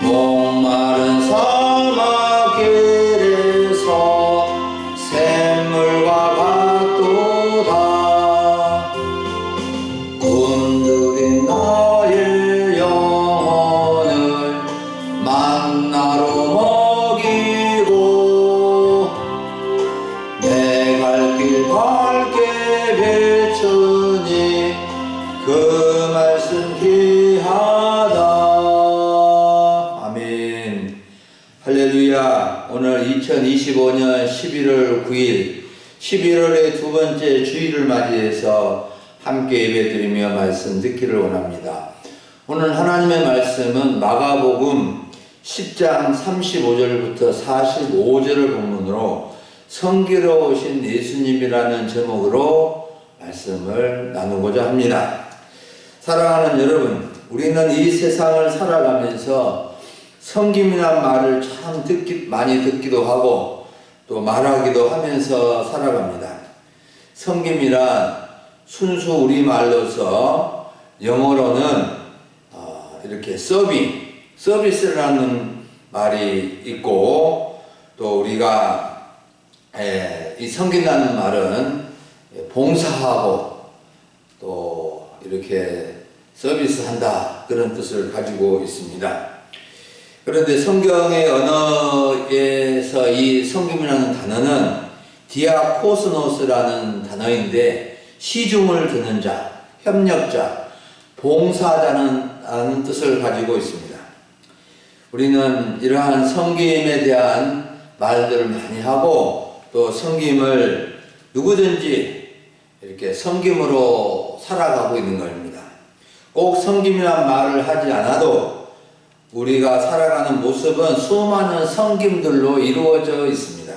목마른 사막길에서 샘물과 같도다. 굶주린 나의 영혼을 만나로 먹이고 내 갈 길 밝게 비추니 그 말씀 귀하다. 아멘. 할렐루야. 오늘 2025년 11월 9일 11월의 두 번째 주일을 맞이해서 함께 예배드리며 말씀 듣기를 원합니다. 오늘 하나님의 말씀은 마가복음 10장 35절부터 45절을 본문으로 성기로우신 예수님이라는 제목으로 말씀을 나누고자 합니다. 사랑하는 여러분, 우리는 이 세상을 살아가면서 성김이란 말을 참 많이 듣기도 하고 또 말하기도 하면서 살아갑니다. 성김이란 순수 우리말로서 영어로는 이렇게 서비스라는 말이 있고, 또 우리가 이 섬긴다는 말은 봉사하고 또 이렇게 서비스한다, 그런 뜻을 가지고 있습니다. 그런데 성경의 언어에서 이 섬김이라는 단어는 디아코스노스라는 단어인데 시중을 드는 자, 협력자, 봉사자라는 뜻을 가지고 있습니다. 우리는 이러한 섬김에 대한 말들을 많이 하고 또 섬김을 누구든지 이렇게 섬김으로 살아가고 있는 것입니다. 꼭 섬김이란 말을 하지 않아도 우리가 살아가는 모습은 수많은 섬김들로 이루어져 있습니다.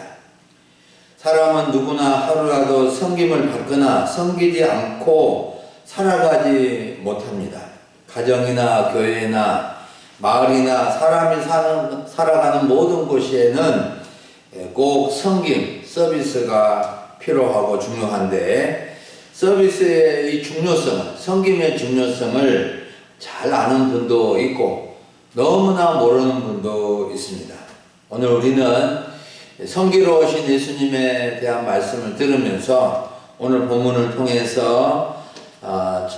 사람은 누구나 하루라도 섬김을 받거나 섬기지 않고 살아가지 못합니다. 가정이나 교회나 마을이나 사람이 살아가는 모든 곳에는 꼭 섬김, 서비스가 필요하고 중요한데, 서비스의 이 중요성을, 섬김의 중요성을 잘 아는 분도 있고 너무나 모르는 분도 있습니다. 오늘 우리는 성기로우신 예수님에 대한 말씀을 들으면서 오늘 본문을 통해서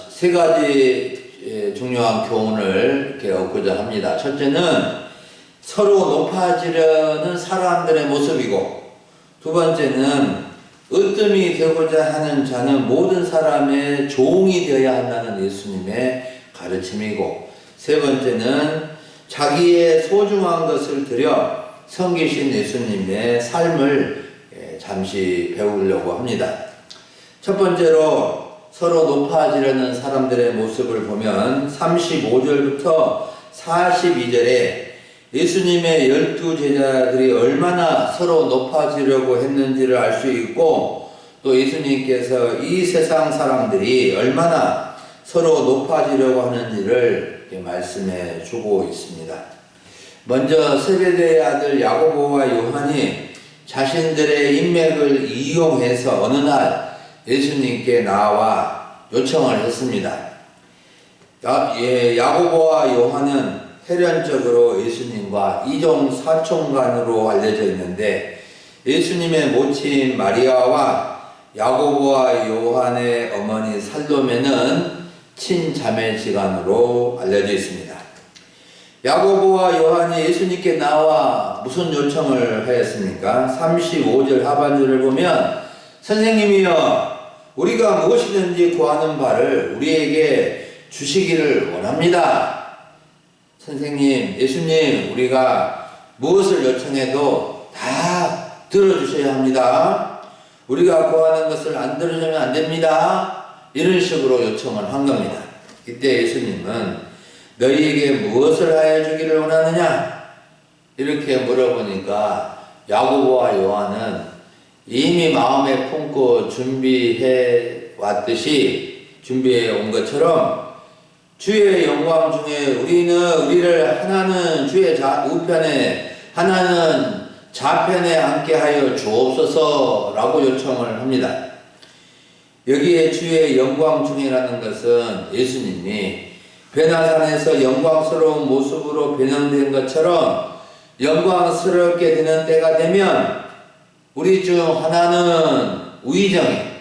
세 가지 중요한 교훈을 이렇게 얻고자 합니다. 첫째는 서로 높아지려는 사람들의 모습이고, 두 번째는 으뜸이 되고자 하는 자는 모든 사람의 종이 되어야 한다는 예수님의 가르침이고, 세 번째는 자기의 소중한 것을 들여 섬기신 예수님의 삶을 잠시 배우려고 합니다. 첫 번째로 서로 높아지려는 사람들의 모습을 보면 35절부터 42절에 예수님의 12제자들이 얼마나 서로 높아지려고 했는지를 알 수 있고, 또 예수님께서 이 세상 사람들이 얼마나 서로 높아지려고 하는지를 말씀해 주고 있습니다. 먼저 세베대의 아들 야고보와 요한이 자신들의 인맥을 이용해서 어느 날 예수님께 나와 요청을 했습니다. 야고보와 요한은 혈연적으로 예수님과 이종 사촌간으로 알려져 있는데, 예수님의 모친 마리아와 야고보와 요한의 어머니 살로메는 친자매지간으로 알려져 있습니다. 야고보와 요한이 예수님께 나와 무슨 요청을 하였습니까? 35절 하반절을 보면 선생님이여, 우리가 무엇이든지 구하는 바를 우리에게 주시기를 원합니다. 선생님, 예수님, 우리가 무엇을 요청해도 다 들어주셔야 합니다. 우리가 구하는 것을 안 들어주면 안 됩니다. 이런 식으로 요청을 한 겁니다. 이때 예수님은 너희에게 무엇을 하여 주기를 원하느냐? 이렇게 물어보니까 야고보와 요한은 이미 마음에 품고 준비해 온 것처럼 주의 영광 중에 우리를 하나는 주의 우편에 하나는 좌편에 앉게 하여 주옵소서라고 요청을 합니다. 여기에 주의 영광 중이라는 것은 예수님이 변화산에서 영광스러운 모습으로 변형된 것처럼 영광스럽게 되는 때가 되면 우리 중 하나는 우의정에,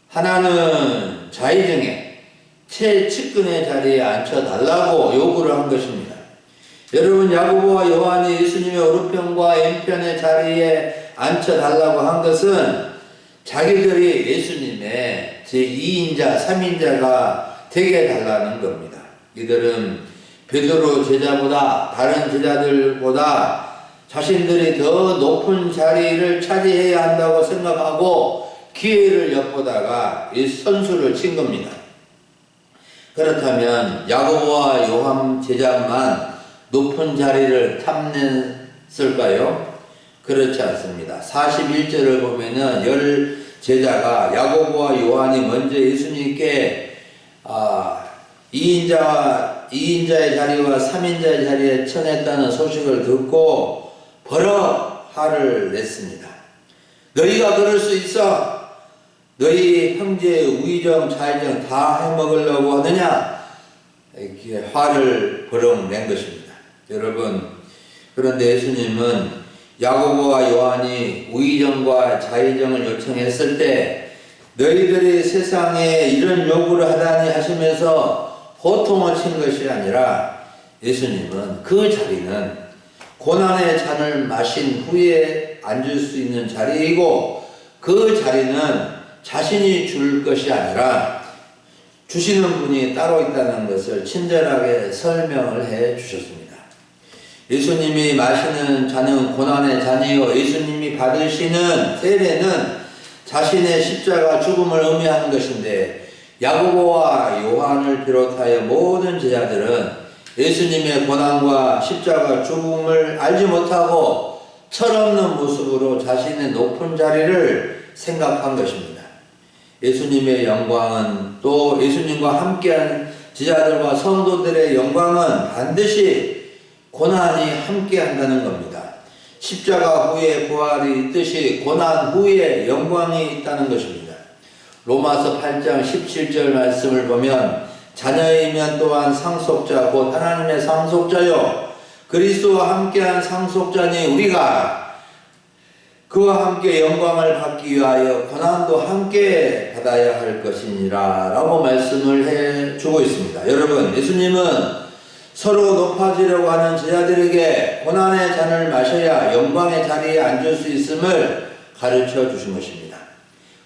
하나는 좌의정에 최측근의 자리에 앉혀달라고 요구를 한 것입니다. 여러분, 야고보와 요한이 예수님의 오른편과 왼편의 자리에 앉혀달라고 한 것은 자기들이 예수님의 제2인자, 3인자가 되게 달라는 겁니다. 이들은 베드로 제자보다, 다른 제자들보다 자신들이 더 높은 자리를 차지해야 한다고 생각하고 기회를 엿보다가 이 선수를 친 겁니다. 그렇다면 야고보와 요한 제자만 높은 자리를 탐냈을까요? 그렇지 않습니다. 41절을 보면은 열 제자가 야고보와 요한이 먼저 예수님께 2인자의 자리와 3인자의 자리에 처했다는 소식을 듣고 버럭 화를 냈습니다. 너희가 그럴 수 있어? 너희 형제의 우의정, 좌의정 다 해먹으려고 하느냐? 이렇게 화를 버럭 낸 것입니다. 여러분, 그런데 예수님은 야고보와 요한이 우의정과 좌의정을 요청했을 때 너희들이 세상에 이런 요구를 하다니 하시면서 호통을 친 것이 아니라 예수님은 그 자리는 고난의 잔을 마신 후에 앉을 수 있는 자리이고 그 자리는 자신이 줄 것이 아니라 주시는 분이 따로 있다는 것을 친절하게 설명을 해 주셨습니다. 예수님이 마시는 잔은 고난의 잔이요 예수님이 받으시는 세례는 자신의 십자가 죽음을 의미하는 것인데 야고보와 요한을 비롯하여 모든 제자들은 예수님의 고난과 십자가 죽음을 알지 못하고 철없는 모습으로 자신의 높은 자리를 생각한 것입니다. 예수님의 영광은 또 예수님과 함께한 제자들과 성도들의 영광은 반드시 고난이 함께한다는 겁니다. 십자가 후에 부활이 있듯이 고난 후에 영광이 있다는 것입니다. 로마서 8장 17절 말씀을 보면 자녀이면 또한 상속자 곧 하나님의 상속자요 그리스도와 함께한 상속자니 우리가 그와 함께 영광을 받기 위하여 고난도 함께 받아야 할 것이니라 라고 말씀을 해주고 있습니다. 여러분, 예수님은 서로 높아지려고 하는 제자들에게 고난의 잔을 마셔야 영광의 자리에 앉을 수 있음을 가르쳐 주신 것입니다.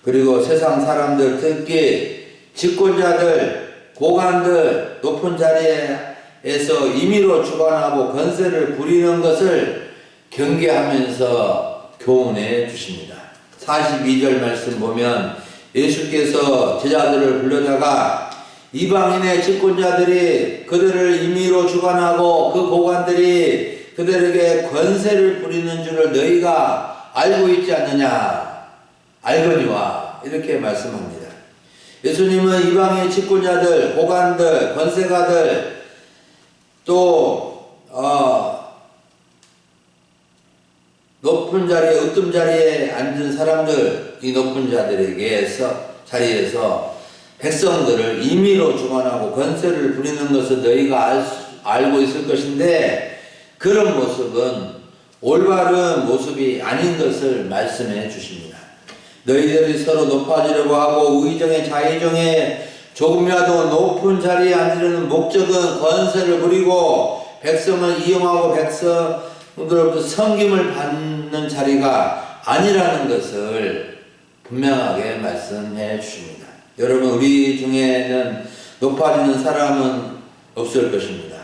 그리고 세상 사람들, 특히 집권자들, 고관들, 높은 자리에서 임의로 주관하고 권세를 부리는 것을 경계하면서 교훈해 주십니다. 42절 말씀 보면 예수께서 제자들을 불러다가 이방인의 집권자들이 그들을 임의로 주관하고 그 고관들이 그들에게 권세를 부리는 줄을 너희가 알고 있지 않느냐? 알거니와 이렇게 말씀합니다. 예수님은 이방인 집권자들, 고관들, 권세가들 또 높은 자리에, 으뜸 자리에 앉은 사람들, 이 높은 자리에서 백성들을 임의로 주관하고 권세를 부리는 것을 너희가 알고 있을 것인데 그런 모습은 올바른 모습이 아닌 것을 말씀해 주십니다. 너희들이 서로 높아지려고 하고 우의정에 좌의정에 조금이라도 높은 자리에 앉으려는 목적은 권세를 부리고 백성을 이용하고 백성들로부터 섬김을 받는 자리가 아니라는 것을 분명하게 말씀해 주십니다. 여러분, 우리 중에는 높아지는 사람은 없을 것입니다.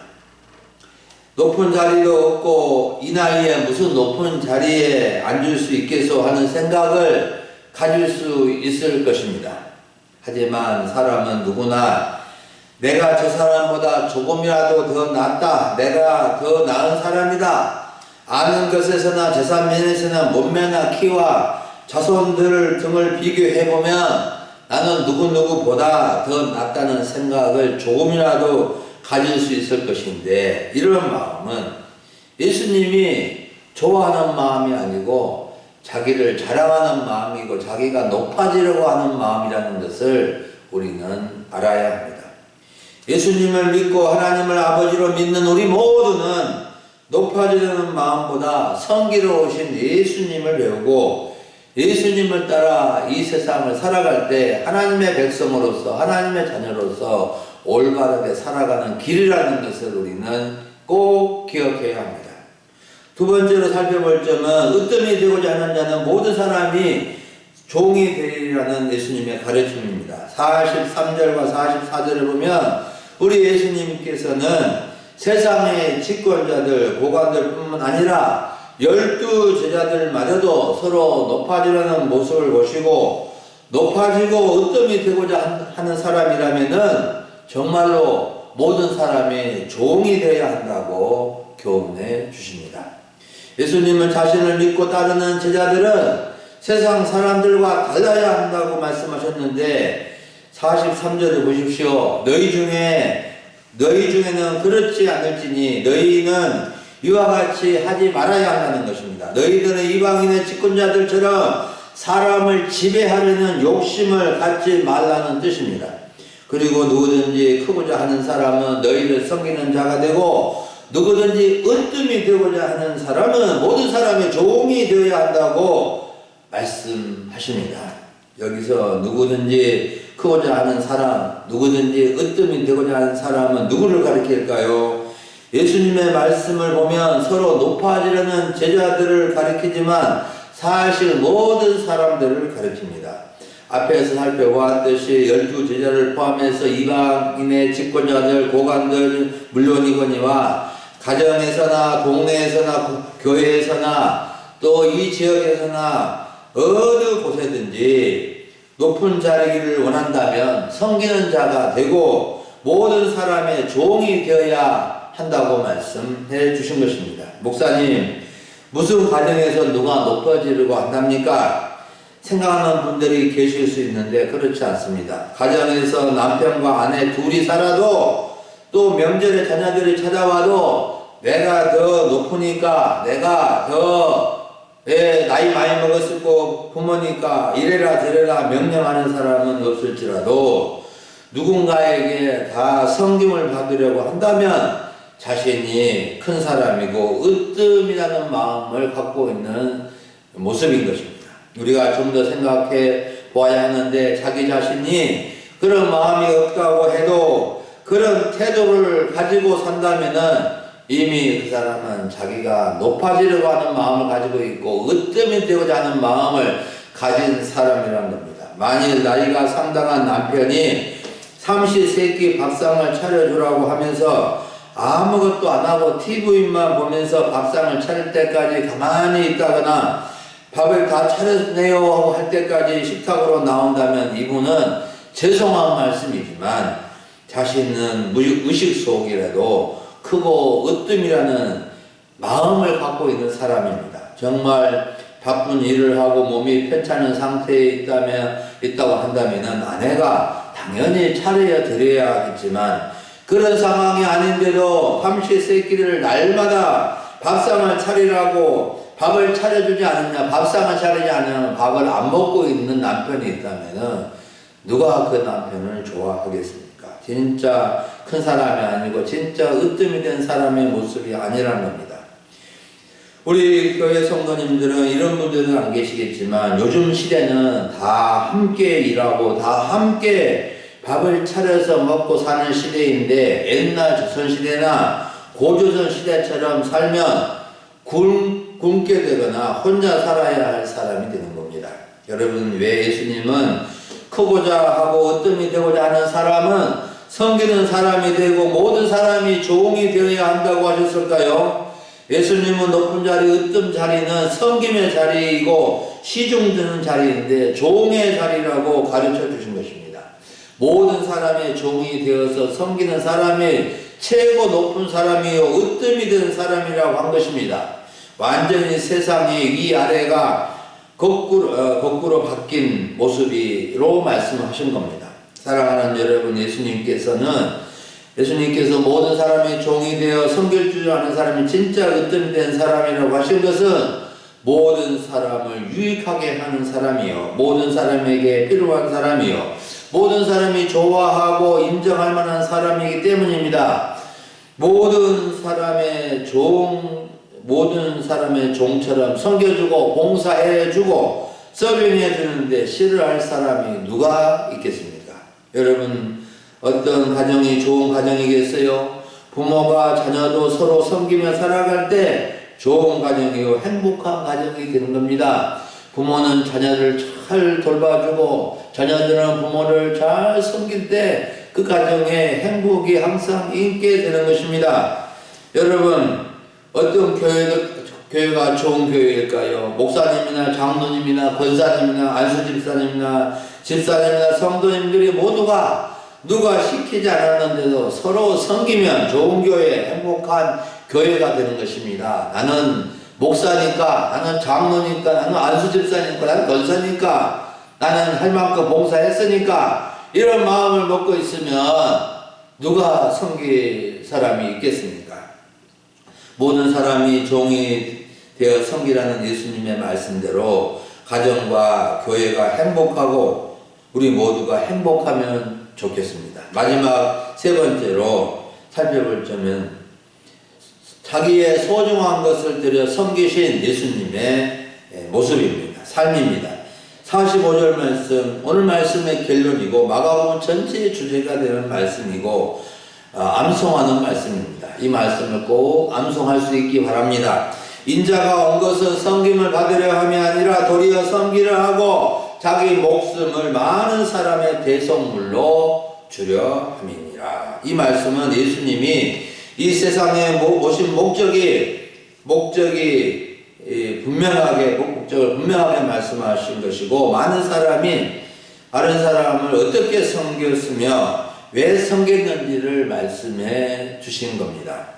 높은 자리도 없고 이 나이에 무슨 높은 자리에 앉을 수 있겠소 하는 생각을 가질 수 있을 것입니다. 하지만 사람은 누구나 내가 저 사람보다 조금이라도 더 낫다, 내가 더 나은 사람이다, 아는 것에서나 재산면에서나 몸매나 키와 자손들 등을 비교해보면 나는 누구누구보다 더 낫다는 생각을 조금이라도 가질 수 있을 것인데 이런 마음은 예수님이 좋아하는 마음이 아니고 자기를 자랑하는 마음이고 자기가 높아지려고 하는 마음이라는 것을 우리는 알아야 합니다. 예수님을 믿고 하나님을 아버지로 믿는 우리 모두는 높아지려는 마음보다 성기로우신 예수님을 배우고 예수님을 따라 이 세상을 살아갈 때 하나님의 백성으로서 하나님의 자녀로서 올바르게 살아가는 길이라는 것을 우리는 꼭 기억해야 합니다. 두 번째로 살펴볼 점은 으뜸이 되고자 하는 자는 모든 사람이 종이 되리라는 예수님의 가르침입니다. 43절과 44절을 보면 우리 예수님께서는 세상의 집권자들, 고관들 뿐만 아니라 12 제자들마저도 서로 높아지려는 모습을 보시고 높아지고 으뜸이 되고자 하는 사람이라면은 정말로 모든 사람이 종이 되어야 한다고 교훈해 주십니다. 예수님은 자신을 믿고 따르는 제자들은 세상 사람들과 달라야 한다고 말씀하셨는데 43절을 보십시오. 너희 중에는 그렇지 않을지니 너희는 이와 같이 하지 말아야 한다는 것입니다. 너희들은 이방인의 집권자들처럼 사람을 지배하려는 욕심을 갖지 말라는 뜻입니다. 그리고 누구든지 크고자 하는 사람은 너희를 섬기는 자가 되고 누구든지 으뜸이 되고자 하는 사람은 모든 사람의 종이 되어야 한다고 말씀하십니다. 여기서 누구든지 크고자 하는 사람, 누구든지 으뜸이 되고자 하는 사람은 누구를 가리킬까요? 예수님의 말씀을 보면 서로 높아지려는 제자들을 가리키지만 사실 모든 사람들을 가리킵니다. 앞에서 살펴보았듯이 12 제자를 포함해서 이방인의 집권자들, 고관들 물론이거니와 가정에서나 동네에서나 교회에서나 또 이 지역에서나 어느 곳에든지 높은 자리를 원한다면 섬기는 자가 되고 모든 사람의 종이 되어야 한다고 말씀해 주신 것입니다. 목사님, 무슨 가정에서 누가 높아지려고 한답니까? 생각하는 분들이 계실 수 있는데 그렇지 않습니다. 가정에서 남편과 아내 둘이 살아도 또 명절에 자녀들이 찾아와도 내가 더 높으니까 내가 더 나이 많이 먹었을 거 부모니까 이래라 저래라 명령하는 사람은 없을지라도 누군가에게 다 섬김을 받으려고 한다면 자신이 큰 사람이고 으뜸이라는 마음을 갖고 있는 모습인 것입니다. 우리가 좀 더 생각해 보아야 하는데 자기 자신이 그런 마음이 없다고 해도 그런 태도를 가지고 산다면은 이미 그 사람은 자기가 높아지려고 하는 마음을 가지고 있고 으뜸이 되고자 하는 마음을 가진 사람이라는 겁니다. 만일 나이가 상당한 남편이 삼시세끼 밥상을 차려주라고 하면서 아무것도 안 하고 TV만 보면서 밥상을 차릴 때까지 가만히 있다거나 밥을 다 차렸네요 하고 할 때까지 식탁으로 나온다면 이분은 죄송한 말씀이지만 자신은 의식 속이라도 크고 으뜸이라는 마음을 갖고 있는 사람입니다. 정말 바쁜 일을 하고 몸이 편찮은 상태에 있다고 한다면 아내가 당연히 차려야 드려야겠지만 그런 상황이 아닌데도 삼시세끼를 날마다 밥상을 차리라고 밥을 차려주지 않느냐, 밥상을 차리지 않으면 밥을 안 먹고 있는 남편이 있다면 누가 그 남편을 좋아하겠습니까? 진짜 큰 사람이 아니고 진짜 으뜸이 된 사람의 모습이 아니라는 겁니다. 우리 교회 성도님들은 이런 분들은 안 계시겠지만 요즘 시대는 다 함께 일하고 다 함께 밥을 차려서 먹고 사는 시대인데 옛날 조선시대나 고조선 시대처럼 살면 굶게 되거나 혼자 살아야 할 사람이 되는 겁니다. 여러분, 왜 예수님은 크고자 하고 으뜸이 되고자 하는 사람은 섬기는 사람이 되고 모든 사람이 종이 되어야 한다고 하셨을까요? 예수님은 높은 자리, 으뜸 자리는 섬김의 자리이고 시중드는 자리인데 종의 자리라고 가르쳐 주신 것입니다. 모든 사람의 종이 되어서 섬기는 사람이 최고 높은 사람이요 으뜸이 된 사람이라고 한 것입니다. 완전히 세상이 위아래가 거꾸로 바뀐 모습으로 말씀하신 겁니다. 사랑하는 여러분, 예수님께서 모든 사람의 종이 되어 섬길 줄 아는 사람이 진짜 으뜸이 된 사람이라고 하신 것은 모든 사람을 유익하게 하는 사람이요 모든 사람에게 필요한 사람이요 모든 사람이 좋아하고 인정할 만한 사람이기 때문입니다. 모든 사람의 종처럼 섬겨주고 봉사해주고 서빙해주는데 싫어할 사람이 누가 있겠습니까? 여러분, 어떤 가정이 좋은 가정이겠어요? 부모가 자녀도 서로 섬기며 살아갈 때 좋은 가정이요 행복한 가정이 되는 겁니다. 부모는 자녀를 잘 돌봐주고 자녀들은 부모를 잘 섬길 때 그 가정에 행복이 항상 있게 되는 것입니다. 여러분, 어떤 교회가 좋은 교회일까요? 목사님이나 장로님이나 권사님이나 안수집사님이나 집사님이나 성도님들이 모두가 누가 시키지 않았는데도 서로 섬기면 좋은 교회, 행복한 교회가 되는 것입니다. 나는 목사니까, 나는 장로니까, 나는 안수집사니까, 나는 권사니까, 나는 할 만큼 봉사했으니까 이런 마음을 먹고 있으면 누가 섬길 사람이 있겠습니까? 모든 사람이 종이 되어 섬기라는 예수님의 말씀대로 가정과 교회가 행복하고 우리 모두가 행복하면 좋겠습니다. 마지막 세 번째로 살펴볼 점은 자기의 소중한 것을 들여 섬기신 예수님의 모습입니다. 삶입니다. 45절 말씀, 오늘 말씀의 결론이고 마가복음 전체의 주제가 되는 말씀이고 암송하는 말씀입니다. 이 말씀을 꼭 암송할 수 있기 바랍니다. 인자가 온 것은 섬김을 받으려 함이 아니라 도리어 섬기려 하고 자기 목숨을 많은 사람의 대속물로 주려 함이니라. 이 말씀은 예수님이 이 세상에 오신 목적을 분명하게 말씀하신 것이고, 많은 사람이 다른 사람을 어떻게 섬겼으며 왜 섬겼는지를 말씀해 주신 겁니다.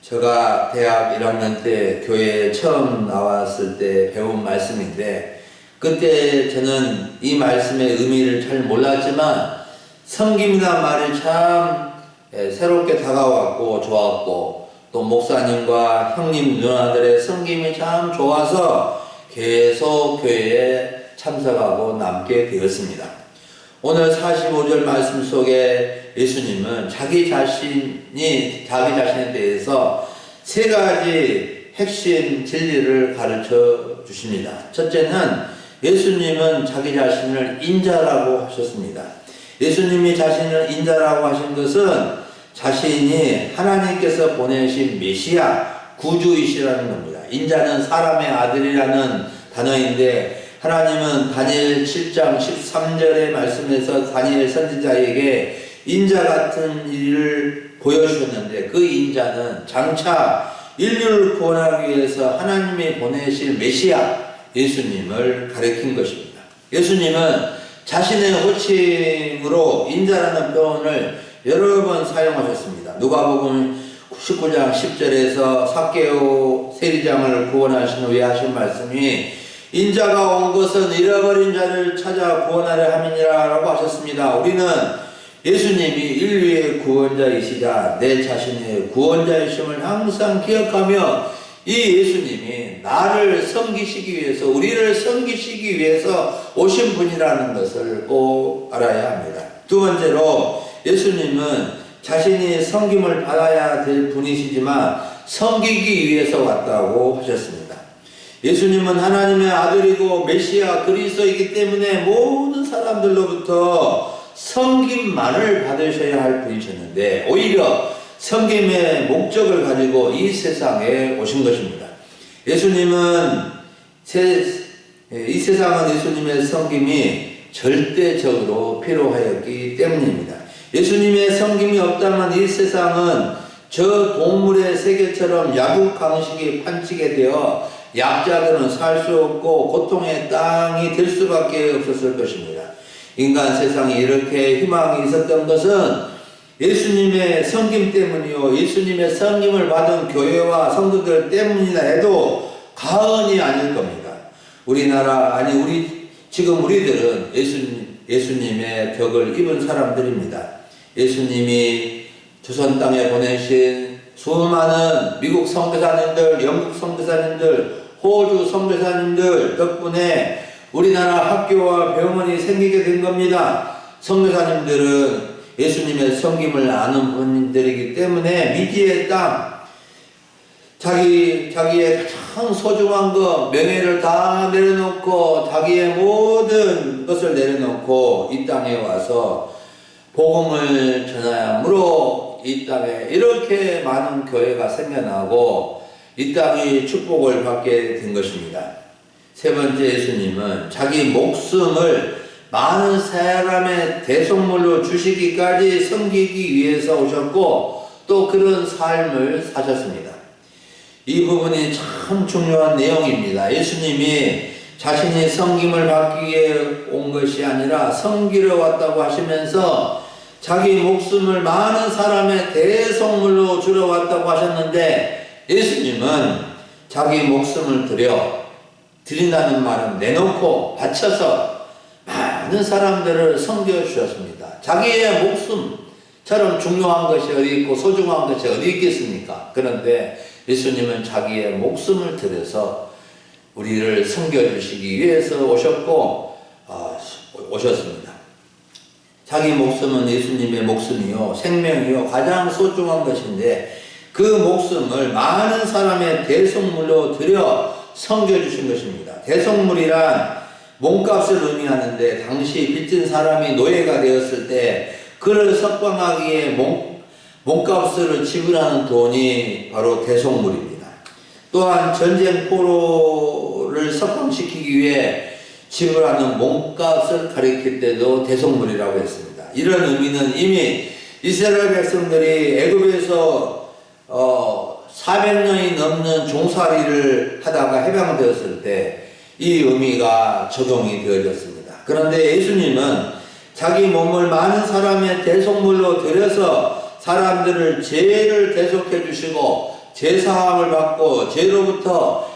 제가 대학 1학년 때 교회에 처음 나왔을 때 배운 말씀인데, 그때 저는 이 말씀의 의미를 잘 몰랐지만 섬김이라는 말이 참 새롭게 다가왔고 좋았고, 또 목사님과 형님 누나들의 섬김이 참 좋아서 계속 교회에 참석하고 남게 되었습니다. 오늘 45절 말씀 속에 예수님은 자기 자신에 대해서 세 가지 핵심 진리를 가르쳐 주십니다. 첫째는 예수님은 자기 자신을 인자라고 하셨습니다. 예수님이 자신을 인자라고 하신 것은 자신이 하나님께서 보내신 메시아, 구주이시라는 겁니다. 인자는 사람의 아들이라는 단어인데, 하나님은 다니엘 7장 13절의 말씀에서 다니엘 선지자에게 인자 같은 일을 보여주셨는데, 그 인자는 장차 인류를 구원하기 위해서 하나님이 보내실 메시아 예수님을 가리킨 것입니다. 예수님은 자신의 호칭으로 인자라는 표현을 여러 번 사용하셨습니다. 누가복음 19장 10절에서 삭개오 세리장을 구원하신 후에 하신 말씀이 인자가 온 것은 잃어버린 자를 찾아 구원하려 함이니라 라고 하셨습니다. 우리는 예수님이 인류의 구원자이시자 내 자신의 구원자이심을 항상 기억하며 이 예수님이 나를 섬기시기 위해서, 우리를 섬기시기 위해서 오신 분이라는 것을 꼭 알아야 합니다. 두 번째로 예수님은 자신이 섬김을 받아야 될 분이시지만 섬기기 위해서 왔다고 하셨습니다. 예수님은 하나님의 아들이고 메시아 그리스도이기 때문에 모든 사람들로부터 섬김만을 받으셔야 할 분이셨는데, 오히려 섬김의 목적을 가지고 이 세상에 오신 것입니다. 이 세상은 예수님의 섬김이 절대적으로 필요하였기 때문입니다. 예수님의 섬김이 없다면 이 세상은 저 동물의 세계처럼 약육강식이 판치게 되어 약자들은 살 수 없고 고통의 땅이 될 수밖에 없었을 것입니다. 인간 세상에 이렇게 희망이 있었던 것은 예수님의 섬김 때문이요, 예수님의 섬김을 받은 교회와 성도들 때문이라 해도 과언이 아닐 겁니다. 지금 우리들은 예수님의 덕을 입은 사람들입니다. 예수님이 조선 땅에 보내신 수많은 미국 선교사님들, 영국 선교사님들, 호주 선교사님들 덕분에 우리나라 학교와 병원이 생기게 된 겁니다. 선교사님들은 예수님의 섬김을 아는 분들이기 때문에 미지의 땅, 자기의 가장 소중한 것, 명예를 다 내려놓고 자기의 모든 것을 내려놓고 이 땅에 와서 복음을 전하므로 이 땅에 이렇게 많은 교회가 생겨나고 이 땅이 축복을 받게 된 것입니다. 세 번째, 예수님은 자기 목숨을 많은 사람의 대속물로 주시기까지 섬기기 위해서 오셨고 또 그런 삶을 사셨습니다. 이 부분이 참 중요한 내용입니다. 예수님이 자신이 섬김을 받기 위해 온 것이 아니라 섬기러 왔다고 하시면서 자기 목숨을 많은 사람의 대속물로 주러 왔다고 하셨는데 예수님은 자기 목숨을 드린다는 말은 내놓고 바쳐서 많은 사람들을 섬겨 주셨습니다. 자기의 목숨처럼 중요한 것이 어디 있고 소중한 것이 어디 있겠습니까? 그런데 예수님은 자기의 목숨을 들여서 우리를 섬겨주시기 위해서 오셨습니다. 자기 목숨은 예수님의 목숨이요 생명이요 가장 소중한 것인데 그 목숨을 많은 사람의 대속물로 들여 섬겨주신 것입니다. 대속물이란 몸값을 의미하는데 당시 빚진 사람이 노예가 되었을 때 그를 석방하기 위해 몸값을 지불하는 돈이 바로 대속물입니다. 또한 전쟁 포로를 석방시키기 위해 지불하는 몸값을 가리킬 때도 대속물이라고 했습니다. 이런 의미는 이미 이스라엘 백성들이 애굽에서 400년이 넘는 종살이를 하다가 해방되었을 때 이 의미가 적용이 되어졌습니다. 그런데 예수님은 자기 몸을 많은 사람의 대속물로 들여서 사람들을 죄를 대속해 주시고 죄사함을 받고 죄로부터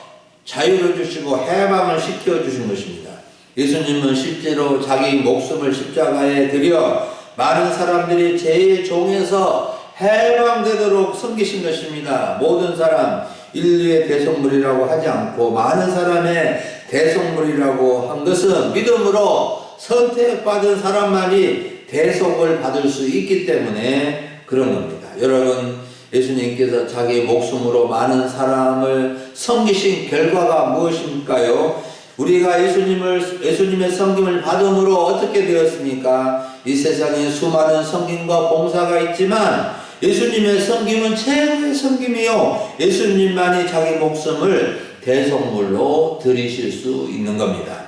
자유를 주시고 해방을 시켜 주신 것입니다. 예수님은 실제로 자기 목숨을 십자가에 들여 많은 사람들이 죄의 종에서 해방되도록 섬기신 것입니다. 모든 사람 인류의 대속물이라고 하지 않고 많은 사람의 대속물이라고 한 것은 믿음으로 선택받은 사람만이 대속을 받을 수 있기 때문에 그런 겁니다. 여러분, 예수님께서 자기 목숨으로 많은 사람을 섬기신 결과가 무엇일까요? 우리가 예수님의 섬김을 받음으로 어떻게 되었습니까? 이 세상에 수많은 섬김과 봉사가 있지만 예수님의 섬김은 최고의 섬김이요 예수님만이 자기 목숨을 대속물로 드리실 수 있는 겁니다.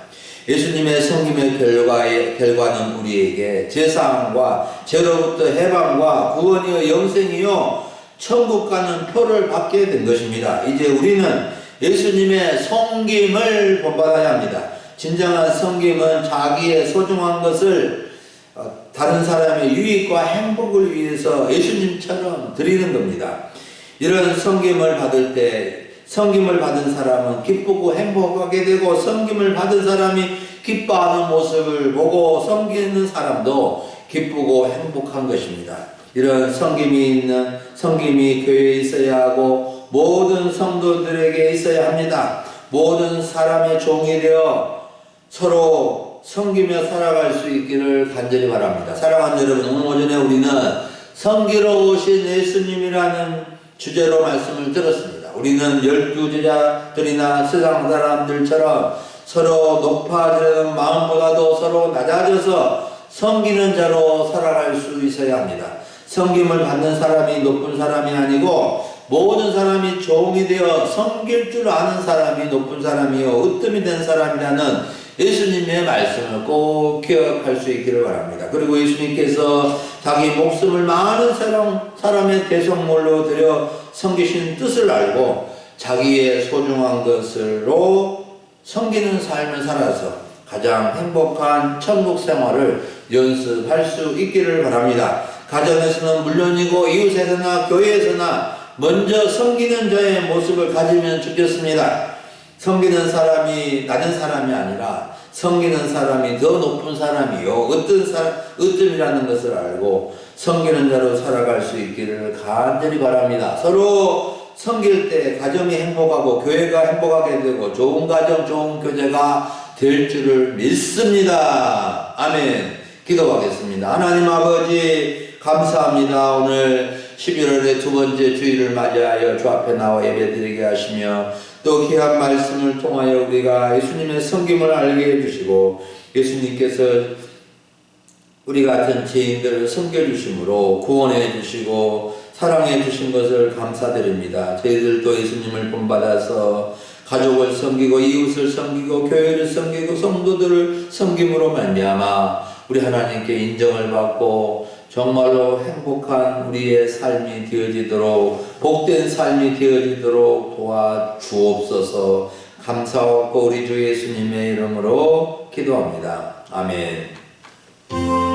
예수님의 섬김의 결과는 우리에게 제사함과 죄로부터 해방과 구원이요 영생이요 천국 가는 표를 받게 된 것입니다. 이제 우리는 예수님의 섬김을 본받아야 합니다. 진정한 섬김은 자기의 소중한 것을 다른 사람의 유익과 행복을 위해서 예수님처럼 드리는 겁니다. 이런 섬김을 받을 때 섬김을 받은 사람은 기쁘고 행복하게 되고 섬김을 받은 사람이 기뻐하는 모습을 보고 섬기는 사람도 기쁘고 행복한 것입니다. 이런 섬김이 교회에 있어야 하고 모든 성도들에게 있어야 합니다. 모든 사람의 종이 되어 서로 섬기며 살아갈 수 있기를 간절히 바랍니다. 사랑하는 여러분, 오늘 오전에 우리는 섬기러 오신 예수님이라는 주제로 말씀을 들었습니다. 우리는 12제자들이나 세상 사람들처럼 서로 높아지려는 마음보다도 서로 낮아져서 섬기는 자로 살아갈 수 있어야 합니다. 섬김을 받는 사람이 높은 사람이 아니고 모든 사람이 종이 되어 섬길 줄 아는 사람이 높은 사람이요 으뜸이 된 사람이라는 예수님의 말씀을 꼭 기억할 수 있기를 바랍니다. 그리고 예수님께서 자기 목숨을 많은 사람의 대속물로 드려 섬기신 뜻을 알고 자기의 소중한 것으로 섬기는 삶을 살아서 가장 행복한 천국 생활을 연습할 수 있기를 바랍니다. 가정에서는 물론이고 이웃에서나 교회에서나 먼저 섬기는 자의 모습을 가지면 좋겠습니다. 섬기는 사람이 낮은 사람이 아니라 섬기는 사람이 더 높은 사람이요 으뜸이라는 것을 알고 섬기는 자로 살아갈 수 있기를 간절히 바랍니다. 서로 섬길 때 가정이 행복하고 교회가 행복하게 되고 좋은 가정 좋은 교제가 될 줄을 믿습니다. 아멘. 기도하겠습니다. 하나님 아버지 감사합니다. 오늘 11월의 두 번째 주일을 맞이하여 주 앞에 나와 예배드리게 하시며 또 귀한 말씀을 통하여 우리가 예수님의 섬김을 알게 해주시고 예수님께서 우리 같은 죄인들을 섬겨주심으로 구원해 주시고 사랑해 주신 것을 감사드립니다. 저희들도 예수님을 본받아서 가족을 섬기고 이웃을 섬기고 교회를 섬기고 성도들을 섬김으로 말미암아 우리 하나님께 인정을 받고 정말로 행복한 우리의 삶이 되어지도록 복된 삶이 되어지도록 도와주옵소서. 감사하고 우리 주 예수님의 이름으로 기도합니다. 아멘.